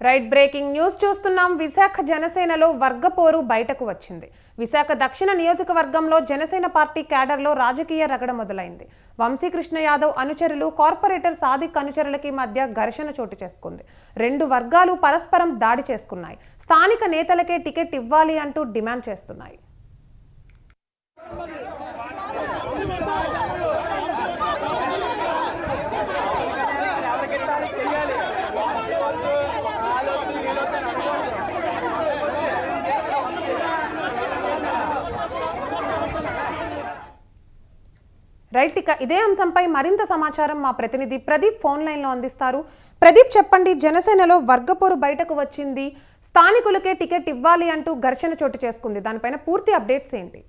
Right breaking news చూస్తున్నాం. విశాఖ జనసేనలో వర్గపోరు బయటకు వచ్చింది. విశాఖ దక్షిణ నియోజకవర్గంలో జనసేన పార్టీ క్యాడర్లో రాజకీయ రగడ మొదలైంది. వంశీకృష్ణ యాదవ్ అనుచరులు కార్పొరేటర్ సాదిక్ అనుచరులకి మధ్య ఘర్షణ చోటు చేసుకుంది. రెండు వర్గాలు పరస్పరం దాడి చేసుకున్నాయి. స్థానిక నేతలకే టికెట్ ఇవ్వాలి అంటూ డిమాండ్ చేస్తున్నాయి. రైట్, ఇక ఇదే అంశంపై మరింత సమాచారం మా ప్రతినిధి ప్రదీప్ ఫోన్ లైన్లో అందిస్తారు. ప్రదీప్, చెప్పండి, జనసేనలో వర్గపోరు బయటకు వచ్చింది. స్థానికులకే టికెట్ ఇవ్వాలి అంటూ ఘర్షణ చోటు చేసుకుంది. దానిపైన పూర్తి అప్డేట్స్ ఏంటి?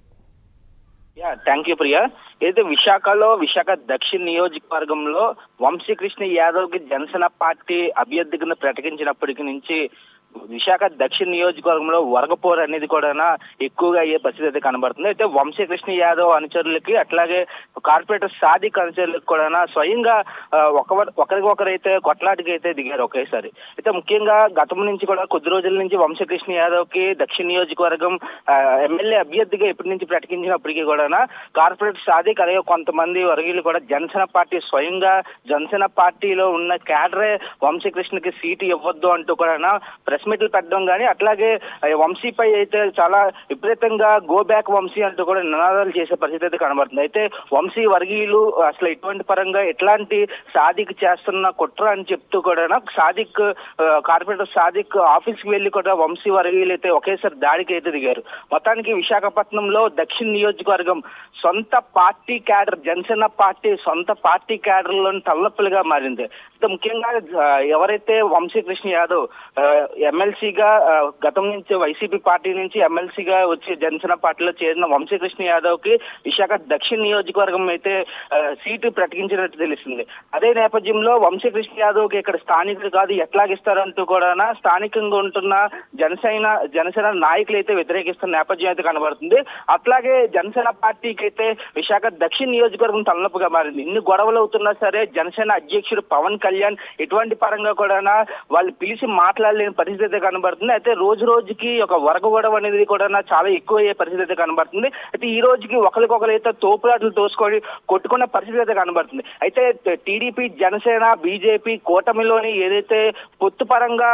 Thank you Priya. ఏదైతే విశాఖ దక్షిణ నియోజకవర్గంలో వంశీకృష్ణ యాదవ్ కి జనసేన పార్టీ అభ్యర్థిగా ప్రకటించినప్పటికి నుంచి విశాఖ దక్షిణ నియోజకవర్గంలో వర్గపోరు అనేది కూడా ఎక్కువగా అయ్యే పరిస్థితి అయితే కనబడుతుంది. అయితే వంశీకృష్ణ యాదవ్ అనుచరులకి అట్లాగే కార్పొరేటర్ సాదిక్ అనుచరులకు కూడా స్వయంగా ఒకరికొకరైతే కొట్లాటికి అయితే దిగారు ఒకేసారి. అయితే ముఖ్యంగా గతం నుంచి కూడా కొద్ది రోజుల నుంచి వంశీకృష్ణ యాదవ్ కి దక్షిణ నియోజకవర్గం ఎమ్మెల్యే అభ్యర్థిగా ఎప్పటి నుంచి ప్రకటించినప్పటికీ కూడా కార్పొరేటర్ సాదిక్ అలాగే కొంతమంది వర్గీయులు కూడా జనసేన పార్టీ స్వయంగా జనసేన పార్టీలో ఉన్న క్యాడరే వంశీకృష్ణకి సీటు ఇవ్వద్దు అంటూ కూడా ప్రెస్ మీట్లు పెట్టడం కానీ అట్లాగే వంశీపై అయితే చాలా విపరీతంగా గో బ్యాక్ వంశీ అంటూ కూడా నినాదాలు చేసే పరిస్థితి అయితే కనబడుతుంది. అయితే వంశీ వర్గీయులు అసలు ఇటువంటి పరంగా ఎట్లాంటి సాదిక్ చేస్తున్న కుట్ర అని చెప్తూ కూడా సాదిక్ కార్పొరేటర్ సాదిక్ ఆఫీస్కి వెళ్లి కూడా వంశీ వర్గీయులు అయితే ఒకేసారి దాడికి అయితే దిగారు. మొత్తానికి విశాఖపట్నంలో దక్షిణ నియోజకవర్గం సొంత పార్టీ క్యాడర్ జనసేన పార్టీ సొంత పార్టీ క్యాడర్లోని తలనొప్పులుగా మారింది. ముఖ్యంగా ఎవరైతే వంశీకృష్ణ యాదవ్ ఎమ్మెల్సీగా గతం నుంచి వైసీపీ పార్టీ నుంచి ఎమ్మెల్సీగా వచ్చి జనసేన పార్టీలో చేరిన వంశీకృష్ణ యాదవ్ కి విశాఖ దక్షిణ నియోజకవర్గం అయితే సీటు ప్రకటించినట్టు తెలిసింది. అదే నేపథ్యంలో వంశీకృష్ణ యాదవ్ కి ఇక్కడ స్థానికులు కాదు ఎట్లాగిస్తారంటూ కూడా స్థానికంగా ఉంటున్న జనసేన నాయకులు అయితే వ్యతిరేకిస్తున్న నేపథ్యం అయితే కనబడుతుంది. అట్లాగే జనసేన పార్టీకి అయితే విశాఖ దక్షిణ నియోజకవర్గం తలనొప్పుగా మారింది. ఇన్ని గొడవలు అవుతున్నా సరే జనసేన అధ్యక్షుడు పవన్ కళ్యాణ్ ఎటువంటి పరంగా కూడా వాళ్ళు పిలిచి మాట్లాడలేని పరిస్థితి అయితే కనబడుతుంది. అయితే రోజు రోజుకి ఒక వర్గ గొడవ అనేది కూడా చాలా ఎక్కువ అయ్యే పరిస్థితి అయితే కనబడుతుంది. అయితే ఈ రోజుకి ఒకరికొకరైతే తోపులాటలు తోసుకొని కొట్టుకున్న పరిస్థితి అయితే కనబడుతుంది. అయితే టీడీపీ జనసేన బీజేపీ కూటమిలోని ఏదైతే పొత్తు పరంగా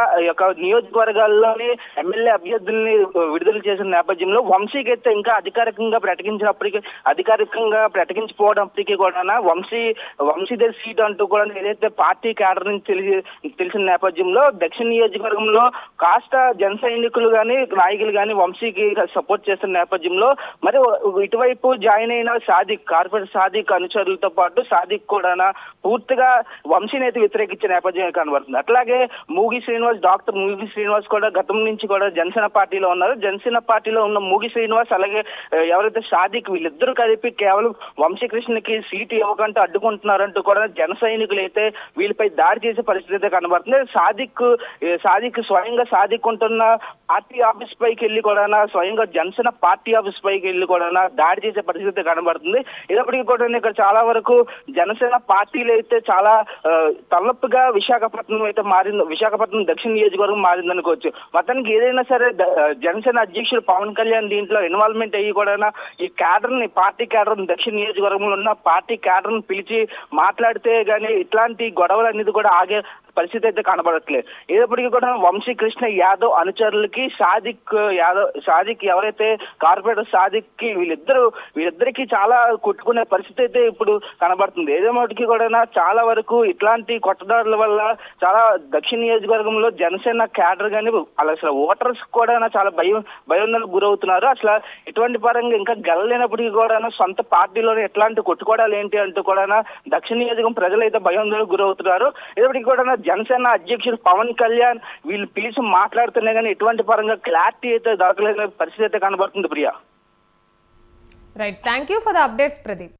నియోజకవర్గాల్లోని ఎమ్మెల్యే అభ్యర్థుల్ని విడుదల చేసిన నేపథ్యంలో వంశీకి అయితే ఇంకా అధికారికంగా ప్రకటించిపోవడంప్పటికీ కూడా వంశీదేవి సీట్ అంటూ కూడా ఏదైతే పార్టీ క్యాడర్ నుంచి తెలిసిన నేపథ్యంలో దక్షిణ నియోజకవర్గంలో కాస్త జన సైనికులు గాని నాయకులు గాని వంశీకి సపోర్ట్ చేస్తున్న నేపథ్యంలో మరి ఇటువైపు జాయిన్ అయిన కార్పొరేటర్ సాదిక్ అనుచరులతో పాటు సాదిక్ కూడా పూర్తిగా వంశీని అయితే వ్యతిరేకించే నేపథ్యం కనబడుతుంది. అట్లాగే డాక్టర్ మూగి శ్రీనివాస్ కూడా గతం నుంచి కూడా జనసేన పార్టీలో ఉన్నారు. జనసేన పార్టీలో ఉన్న మూగి శ్రీనివాస్ అలాగే ఎవరైతే సాదిక్ వీళ్ళిద్దరూ కలిపి కేవలం వంశీకృష్ణకి సీటు ఇవ్వకుండా అడ్డుకుంటున్నారంటూ కూడా జన సైనికులు అయితే వీళ్ళపై దాడి చేసే పరిస్థితి అయితే కనబడుతుంది. సాదిక్ స్వయంగా సాదిక్ ఉంటున్న పార్టీ ఆఫీస్ పైకి వెళ్ళి కూడా స్వయంగా జనసేన పార్టీ ఆఫీస్ పైకి వెళ్ళి కూడా దాడి చేసే పరిస్థితి కనబడుతుంది. ఇప్పటికీ కూడా ఇక్కడ చాలా వరకు జనసేన పార్టీలు అయితే చాలా తలనొప్పిగా విశాఖపట్నం దక్షిణ నియోజకవర్గం మారిందనుకోవచ్చు. మొత్తానికి ఏదైనా సరే జనసేన అధ్యక్షుడు పవన్ కళ్యాణ్ దీంట్లో ఇన్వాల్వ్మెంట్ అయ్యి కూడా ఈ పార్టీ క్యాడర్ దక్షిణ నియోజకవర్గంలో ఉన్న పార్టీ క్యాడర్ ని పిలిచి మాట్లాడితే గానీ ఇట్లాంటి గొడవలు అనేది కూడా ఆగే పరిస్థితి అయితే కనబడట్లేదు. ఏదప్పటికీ కూడా వంశీకృష్ణ యాదవ్ అనుచరులకి సాదిక్ ఎవరైతే కార్పొరేటర్ సాదిక్ కి వీళ్ళిద్దరికి చాలా కొట్టుకునే పరిస్థితి అయితే ఇప్పుడు కనబడుతుంది. ఏదేమోటికి కూడా చాలా వరకు ఇట్లాంటి కొట్టడాల వల్ల చాలా దక్షిణ నియోజకవర్గంలో జనసేన క్యాడర్ కానీ అసలు ఓటర్స్ కూడా చాలా భయోందనకు గురవుతున్నారు. అసలు ఇటువంటి పరంగా ఇంకా గెలలేనప్పటికీ కూడా సొంత పార్టీలోనే ఎట్లాంటి కొట్టుకోవడాలు ఏంటి అంటూ కూడా దక్షిణ నియోజకవర్గం ప్రజలు అయితే భయోందనకు గురవుతున్నారు. ఇప్పటికీ కూడా జనసేన అధ్యక్షుడు పవన్ కళ్యాణ్ వీళ్ళు పిలిచి మాట్లాడుతున్నా కానీ ఎటువంటి పరంగా క్లారిటీ అయితే దొరకలేని పరిస్థితి అయితే కనబడుతుంది Priya. Right, thank you for the updates Pradeep.